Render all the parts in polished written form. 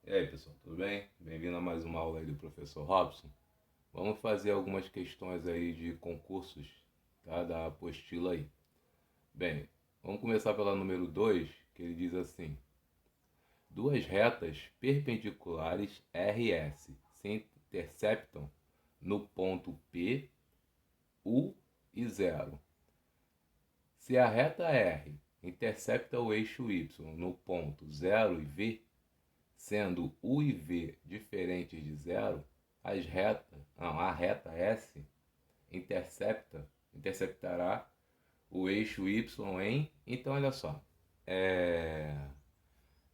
E aí, pessoal, tudo bem? Bem-vindo a mais uma aula aí do professor Robson. Vamos fazer algumas questões aí de concursos, tá? Da apostila aí. Bem, vamos começar pela número 2, que ele diz assim: duas retas perpendiculares RS se interceptam no ponto P, U e 0. Se a reta R intercepta o eixo Y no ponto 0 e V, sendo U e V diferentes de zero, a reta S interceptará o eixo Y em. Então, olha só.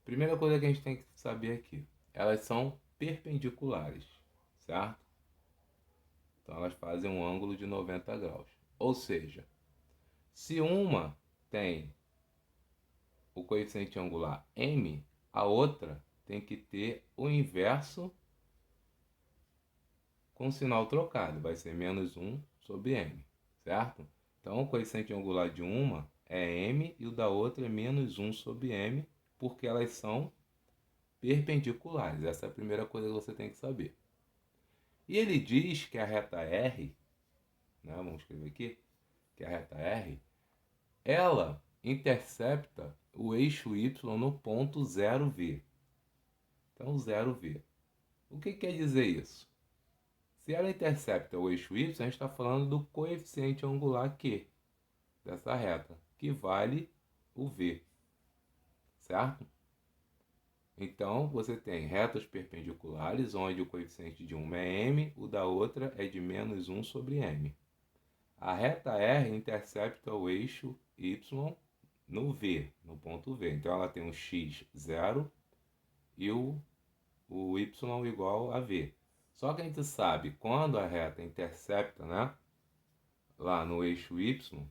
Primeira coisa que a gente tem que saber aqui: elas são perpendiculares, certo? Então, elas fazem um ângulo de 90 graus. Ou seja, se uma tem o coeficiente angular m, a outra tem que ter o inverso com sinal trocado, vai ser menos 1 sobre m, certo? Então, o coeficiente angular de uma é m e o da outra é menos 1 sobre m, porque elas são perpendiculares. Essa é a primeira coisa que você tem que saber. E ele diz que a reta R, né, vamos escrever aqui, que a reta R, ela intercepta o eixo Y no ponto 0V. Então, 0V. O que quer dizer isso? Se ela intercepta o eixo Y, a gente está falando do coeficiente angular Q dessa reta, que vale o V, certo? Então, você tem retas perpendiculares, onde o coeficiente de uma é m, o da outra é de menos 1 sobre m. A reta R intercepta o eixo Y no V, no ponto V. Então, ela tem um x 0 e o Y igual a V. Só que a gente sabe, quando a reta intercepta, né, lá no eixo Y,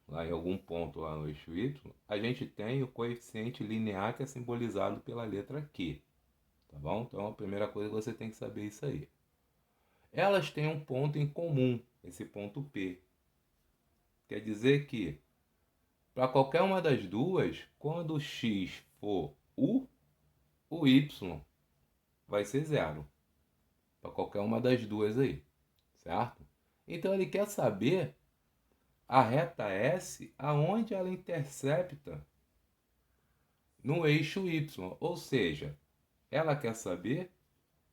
lá em algum ponto lá no eixo Y, a gente tem o coeficiente linear que é simbolizado pela letra Q, tá bom? Então a primeira coisa que você tem que saber é isso aí. Elas têm um ponto em comum, esse ponto P. Quer dizer que, para qualquer uma das duas, quando o x for U, o Y vai ser zero. Para qualquer uma das duas aí, certo? Então ele quer saber a reta S aonde ela intercepta no eixo Y, ou seja, ela quer saber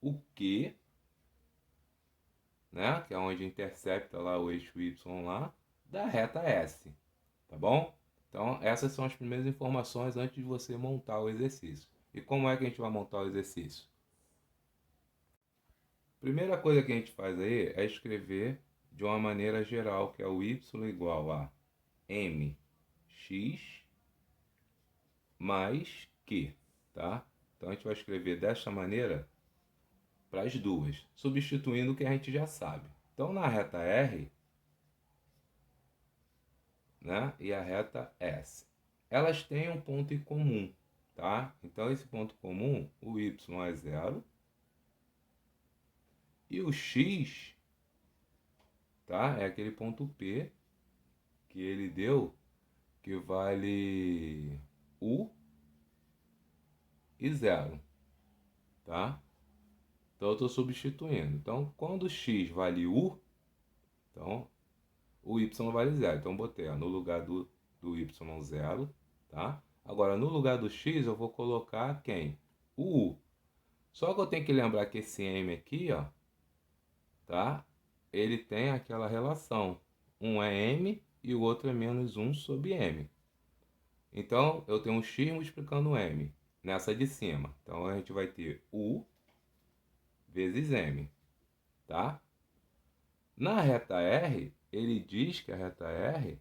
o Q, né, que é onde intercepta lá o eixo Y lá, da reta S, tá bom? Então, essas são as primeiras informações antes de você montar o exercício. E como é que a gente vai montar o exercício? Primeira coisa que a gente faz aí é escrever de uma maneira geral, que é o y igual a mx mais q, tá? Então a gente vai escrever desta maneira para as duas, substituindo o que a gente já sabe. Então na reta R, né, e a reta S, elas têm um ponto em comum, tá? Então esse ponto comum, o y é zero e o x, tá, é aquele ponto P que ele deu, que vale U e zero, tá? Então eu estou substituindo. Então quando x vale U, então o y vale zero. Então botei no lugar do y zero, tá? Agora no lugar do x eu vou colocar quem? O U. Só que eu tenho que lembrar que esse m aqui, ó, tá? Ele tem aquela relação. Um é m e o outro é menos 1 sobre m. Então, eu tenho um x multiplicando m nessa de cima. Então, a gente vai ter u vezes m, tá? Na reta R, ele diz que a reta R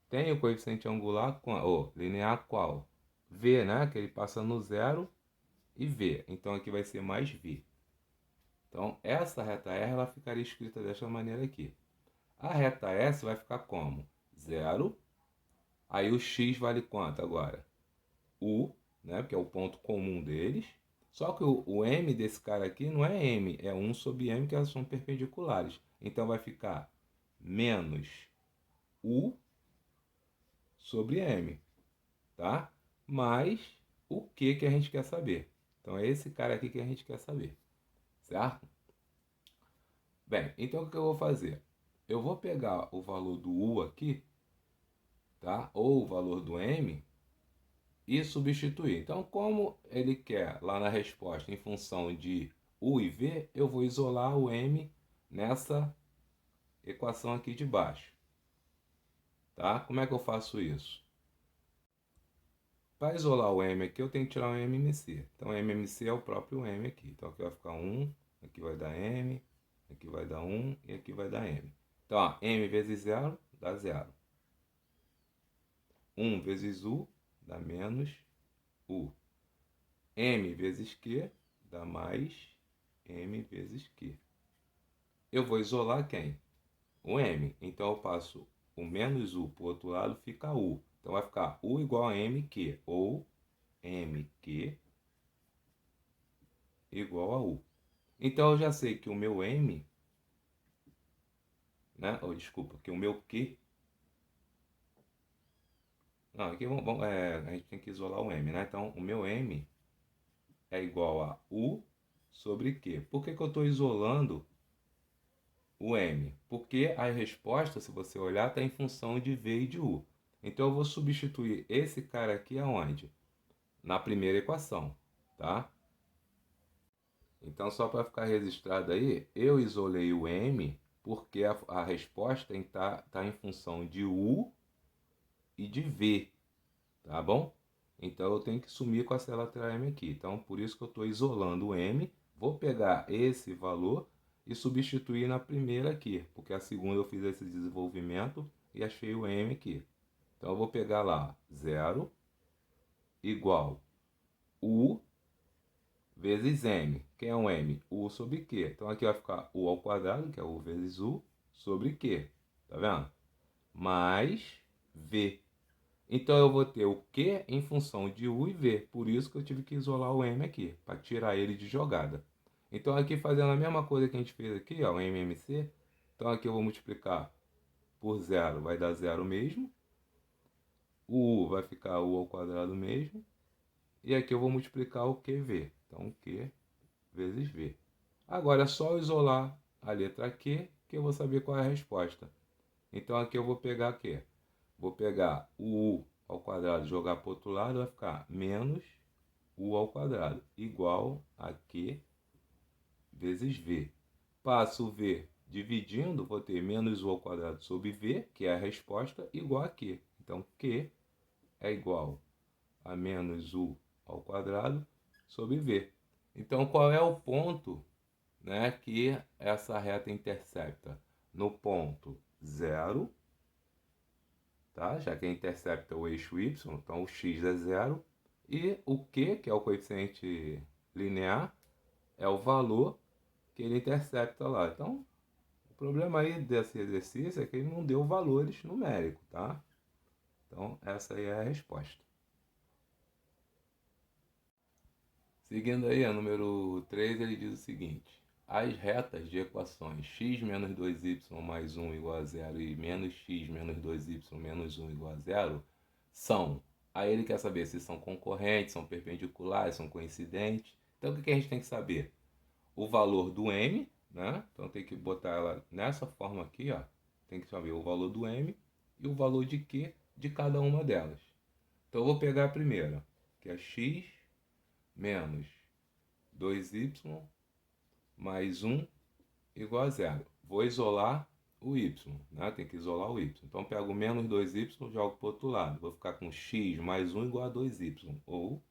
tem o coeficiente angular, ou linear qual? V, né? Que ele passa no zero e V. Então, aqui vai ser mais V. Então, essa reta R ela ficaria escrita desta maneira aqui. A reta S vai ficar como? Zero. Aí o x vale quanto agora? U, né, porque é o ponto comum deles. Só que o m desse cara aqui não é m, é 1 sobre m, que elas são perpendiculares. Então vai ficar menos u sobre m, tá? Mais o que a gente quer saber. Então é esse cara aqui que a gente quer saber, certo? Bem, então o que eu vou fazer? Eu vou pegar o valor do U aqui, tá? Ou o valor do M e substituir. Então, como ele quer lá na resposta em função de U e V, eu vou isolar o M nessa equação aqui de baixo, tá? Como é que eu faço isso? Para isolar o M aqui, eu tenho que tirar o MMC. Então, MMC é o próprio M aqui. Então, aqui vai ficar 1, aqui vai dar M, aqui vai dar 1 e aqui vai dar M. Então, ó, M vezes 0 dá 0. 1 vezes U dá menos U. M vezes Q dá mais M vezes Q. Eu vou isolar quem? O M. Então, eu passo o menos U para o outro lado, fica U. Então, vai ficar U igual a MQ, ou MQ igual a U. Então, eu já sei que o meu M, né? Ou, desculpa, que o meu Q... Não, aqui a gente tem que isolar o M, né? Então, o meu M é igual a U sobre Q. Por que que eu estou isolando o M? Porque a resposta, se você olhar, está em função de V e de U. Então, eu vou substituir esse cara aqui aonde? Na primeira equação, tá? Então, só para ficar registrado aí, eu isolei o M porque a resposta tá em função de U e de V, tá bom? Então, eu tenho que sumir com essa letra M aqui. Então, por isso que eu estou isolando o M. Vou pegar esse valor e substituir na primeira aqui, porque a segunda eu fiz esse desenvolvimento e achei o M aqui. Então, eu vou pegar lá 0 igual U vezes M. Quem é um M? U sobre Q. Então aqui vai ficar U ao quadrado, que é U vezes U, sobre Q. Tá vendo? Mais V. Então eu vou ter o Q em função de U e V. Por isso que eu tive que isolar o M aqui, para tirar ele de jogada. Então aqui fazendo a mesma coisa que a gente fez aqui, ó, o MMC. Então aqui eu vou multiplicar por 0, vai dar 0 mesmo. O U vai ficar U ao quadrado mesmo. E aqui eu vou multiplicar o QV. Então Q vezes V. Agora é só isolar a letra Q que eu vou saber qual é a resposta. Então aqui eu vou pegar o quê? Vou pegar o U ao quadrado e jogar para o outro lado, vai ficar menos U ao quadrado, igual a Q vezes V. Passo o V dividindo, vou ter menos U ao quadrado sobre V, que é a resposta, igual a Q. Então Q é igual a menos U ao quadrado sobre V. Então qual é o ponto, né, que essa reta intercepta? No ponto 0, tá? Já que intercepta o eixo y, então o x é 0, e o q, que é o coeficiente linear, é o valor que ele intercepta lá. Então, o problema aí desse exercício é que ele não deu valores numéricos, tá? Então, essa aí é a resposta. Seguindo aí, a número 3, ele diz o seguinte: as retas de equações x menos 2y mais 1 igual a 0 e menos x menos 2y menos 1 igual a 0 são... Aí ele quer saber se são concorrentes, são perpendiculares, são coincidentes. Então, o que a gente tem que saber? O valor do m, né? Então, tem que botar ela nessa forma aqui, ó. Tem que saber o valor do m e o valor de q de cada uma delas. Então, eu vou pegar a primeira, que é x menos 2y mais 1 igual a 0. Vou isolar o y, né? Tem que isolar o y. Então, pego menos 2y e jogo para o outro lado. Vou ficar com x mais 1 igual a 2y. Ou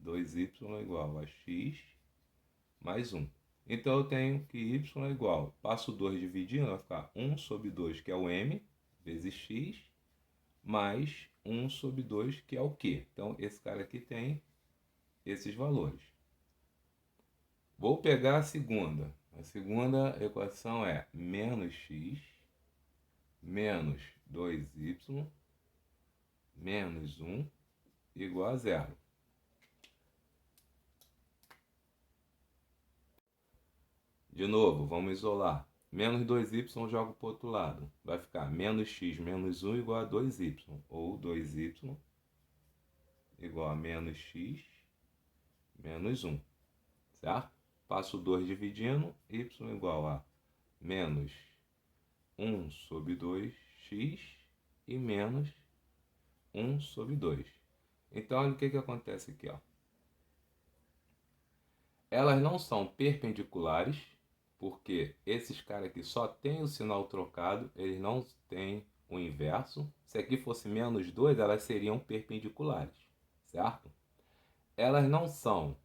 2y igual a x mais 1. Então, eu tenho que y é igual. Passo 2 dividindo, vai ficar 1 sobre 2, que é o m, vezes x, mais 1 sobre 2, que é o q. Então, esse cara aqui tem esses valores. Vou pegar a segunda. A segunda equação é menos x menos 2y menos 1 igual a 0. De novo, vamos isolar. Menos 2y jogo para o outro lado. Vai ficar menos x menos 1 igual a 2y. Ou 2y igual a menos x menos 1, certo? Passo 2 dividindo, y igual a menos 1 sobre 2x e menos 1 sobre 2. Então, olha o que acontece aqui, ó. Elas não são perpendiculares, porque esses caras aqui só tem o sinal trocado, eles não têm o inverso. Se aqui fosse menos 2, elas seriam perpendiculares, certo? Elas não são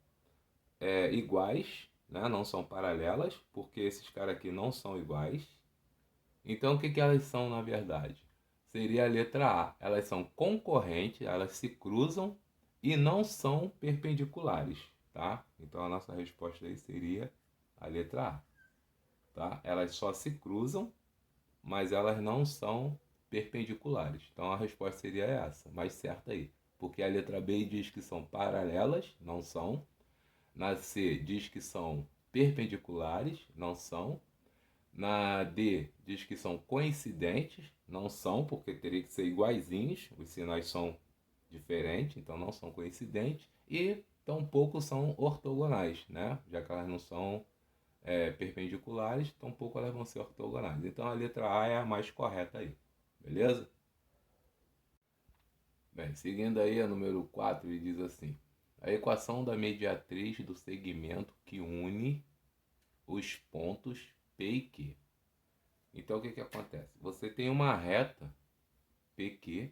iguais, né? Não são paralelas, porque esses caras aqui não são iguais. Então, o que elas são, na verdade? Seria a letra A. Elas são concorrentes, elas se cruzam e não são perpendiculares, tá? Então, a nossa resposta aí seria a letra A, tá? Elas só se cruzam, mas elas não são perpendiculares. Então, a resposta seria essa, mais certa aí. Porque a letra B diz que são paralelas, não são. Na C diz que são perpendiculares, não são. Na D diz que são coincidentes, não são, porque teria que ser iguaizinhos, os sinais são diferentes, então não são coincidentes. E tampouco são ortogonais, né? Já que elas não são perpendiculares, tampouco elas vão ser ortogonais. Então a letra A é a mais correta aí, beleza? Bem, seguindo aí a número 4, ele diz assim: a equação da mediatriz do segmento que une os pontos P e Q. Então, o que acontece? Você tem uma reta PQ,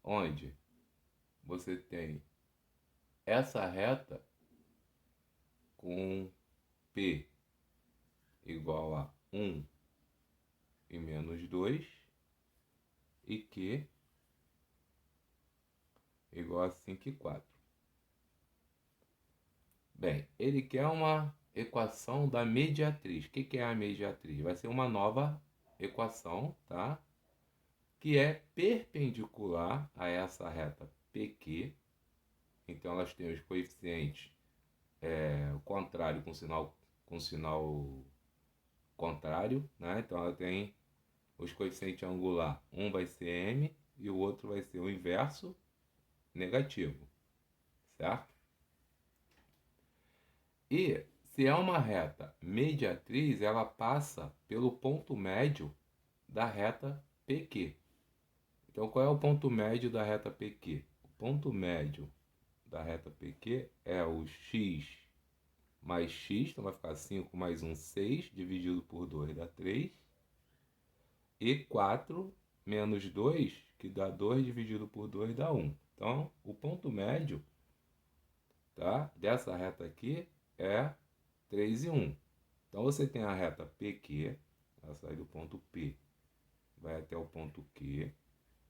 onde você tem essa reta com P igual a 1 e menos 2 e Q igual a 5 e 4. Bem, ele quer uma equação da mediatriz. O que é a mediatriz? Vai ser uma nova equação, tá? Que é perpendicular a essa reta PQ. Então, elas têm os coeficientes o contrário com sinal contrário, né? Então, ela tem os coeficientes angular. Um vai ser M e o outro vai ser o inverso negativo, certo? E se é uma reta mediatriz, ela passa pelo ponto médio da reta PQ. Então, qual é o ponto médio da reta PQ? O ponto médio da reta PQ é o x mais x, então vai ficar 5 mais 1, 6, dividido por 2 dá 3. E 4 menos 2, que dá 2 dividido por 2 dá 1. Então, o ponto médio, tá, dessa reta aqui é 3 e 1. Então, você tem a reta PQ, ela sai do ponto P, vai até o ponto Q,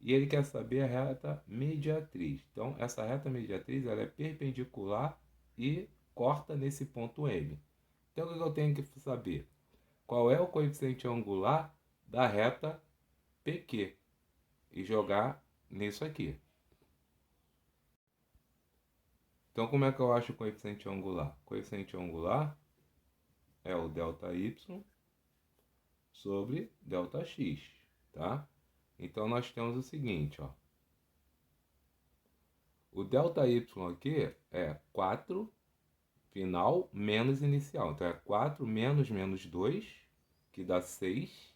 e ele quer saber a reta mediatriz. Então, essa reta mediatriz ela é perpendicular e corta nesse ponto M. Então, o que eu tenho que saber? Qual é o coeficiente angular da reta PQ e jogar nisso aqui. Então, como é que eu acho o coeficiente angular? O coeficiente angular é o ΔY sobre ΔX, tá? Então, nós temos o seguinte, ó. O ΔY aqui é 4 final menos inicial. Então, é 4 menos 2, que dá 6,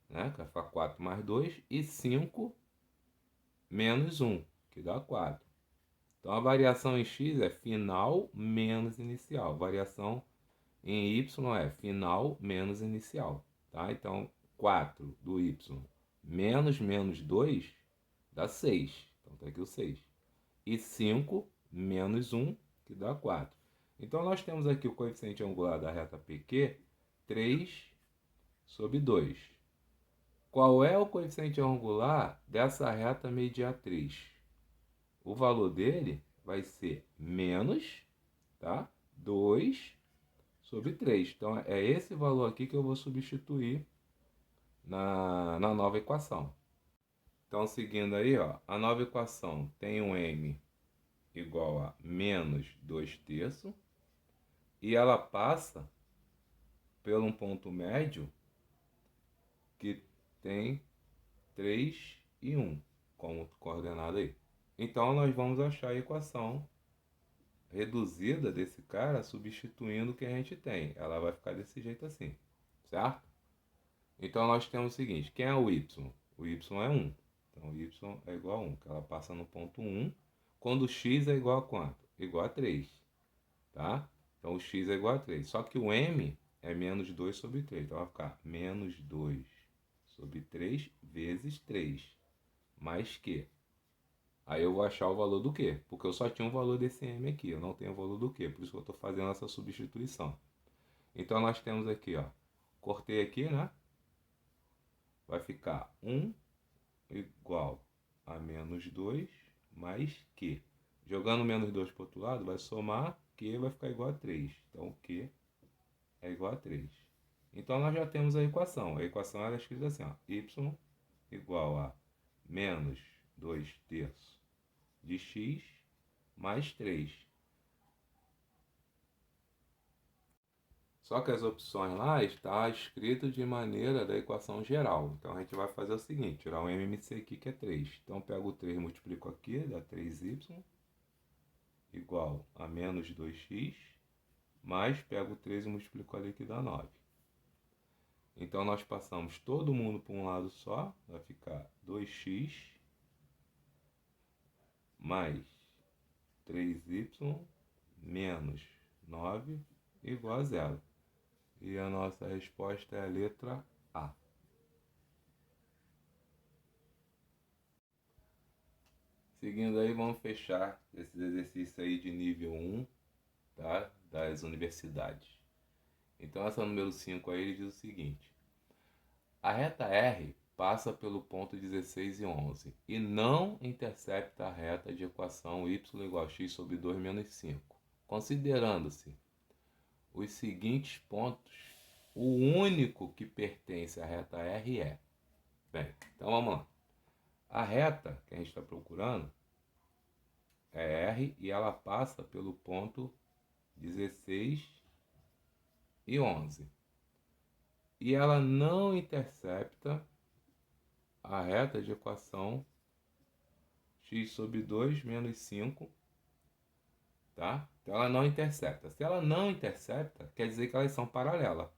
né? Que vai ficar 4 mais 2, e 5 menos 1, que dá 4. Então, a variação em x é final menos inicial. Variação em y é final menos inicial. Tá? Então, 4 do y menos 2 dá 6. Então, tá aqui o 6. E 5 menos 1, que dá 4. Então, nós temos aqui o coeficiente angular da reta PQ, 3 sobre 2. Qual é o coeficiente angular dessa reta mediatriz? O valor dele vai ser menos, tá? 2 sobre 3. Então, é esse valor aqui que eu vou substituir na nova equação. Então, seguindo aí, ó, a nova equação tem um m igual a menos 2 terços, e ela passa por um ponto médio que tem 3 e 1. como coordenada aí. Então, nós vamos achar a equação reduzida desse cara substituindo o que a gente tem. Ela vai ficar desse jeito assim, certo? Então, nós temos o seguinte, quem é o y? O y é 1. Então, o y é igual a 1, que ela passa no ponto 1, quando o x é igual a quanto? Igual a 3, tá? Então, o x é igual a 3. Só que o m é menos 2 sobre 3. Então, vai ficar menos 2 sobre 3 vezes 3, mais Q. Aí eu vou achar o valor do Q, porque eu só tinha o valor desse m aqui, eu não tenho o valor do Q, por isso que eu estou fazendo essa substituição. Então, nós temos aqui, ó, cortei aqui, né? Vai ficar 1 igual a menos 2 mais Q. Jogando menos 2 para o outro lado, vai somar, Q vai ficar igual a 3. Então, Q é igual a 3. Então, nós já temos a equação. A equação era escrita assim, ó, y igual a menos 2 terços de x mais 3. Só que as opções lá está escrito de maneira da equação geral. Então a gente vai fazer o seguinte, tirar o MMC aqui que é 3. Então pego o 3 e multiplico aqui, dá 3y igual a menos 2x, mais pego o 3 e multiplico ali que dá 9. Então nós passamos todo mundo para um lado só, vai ficar 2x mais 3y menos 9 igual a 0. E a nossa resposta é a letra A. Seguindo aí, vamos fechar esses exercícios aí de nível 1, tá? Das universidades. Então, essa número 5 aí, ele diz o seguinte. A reta R passa pelo ponto 16 e 11 e não intercepta a reta de equação y igual a x sobre 2 menos 5. Considerando-se os seguintes pontos, o único que pertence à reta R é... Bem, então vamos lá. A reta que a gente está procurando é R e ela passa pelo ponto 16 e 11. E ela não intercepta a reta de equação x sobre 2 menos 5, tá? Então ela não intercepta. Se ela não intercepta, quer dizer que elas são paralelas.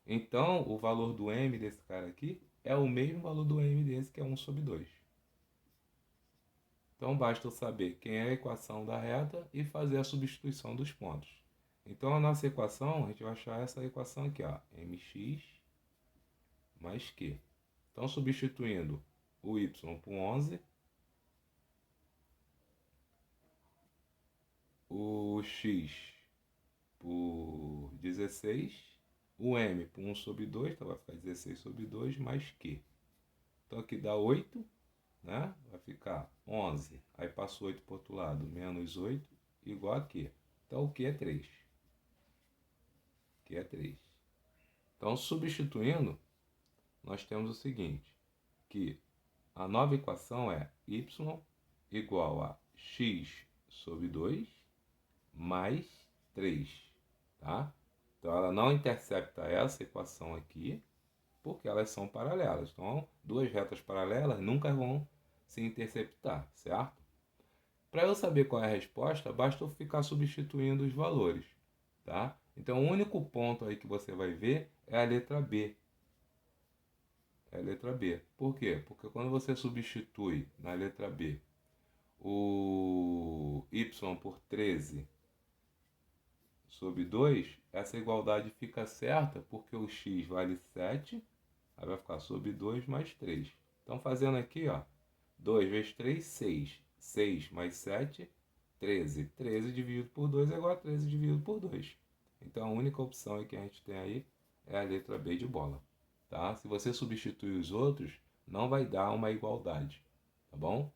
Então o valor do m desse cara aqui é o mesmo valor do m desse, que é 1 sobre 2. Então basta eu saber quem é a equação da reta e fazer a substituição dos pontos. Então a nossa equação, a gente vai achar essa equação aqui, ó, mx mais q. Então substituindo o y por 11, o x por 16, o m por 1 sobre 2, então vai ficar 16 sobre 2 mais q. Então aqui dá 8, né? Vai ficar 11, aí passo 8 para o outro lado, menos 8, igual a q. Então o q é 3. Q é 3. Então substituindo, nós temos o seguinte, que a nova equação é y igual a x sobre 2 mais 3, tá? Então ela não intercepta essa equação aqui, porque elas são paralelas. Então, duas retas paralelas nunca vão se interceptar, certo? Para eu saber qual é a resposta, basta eu ficar substituindo os valores, tá? Então, o único ponto aí que você vai ver é a letra B. É a letra B. Por quê? Porque quando você substitui na letra B o y por 13 sobre 2, essa igualdade fica certa porque o x vale 7, aí vai ficar sobre 2 mais 3. Então, fazendo aqui, ó, 2 vezes 3, 6. 6 mais 7, 13. 13 dividido por 2 é igual a 13 dividido por 2. Então, a única opção que a gente tem aí é a letra B de bola. Tá? Se você substituir os outros, não vai dar uma igualdade. Tá bom?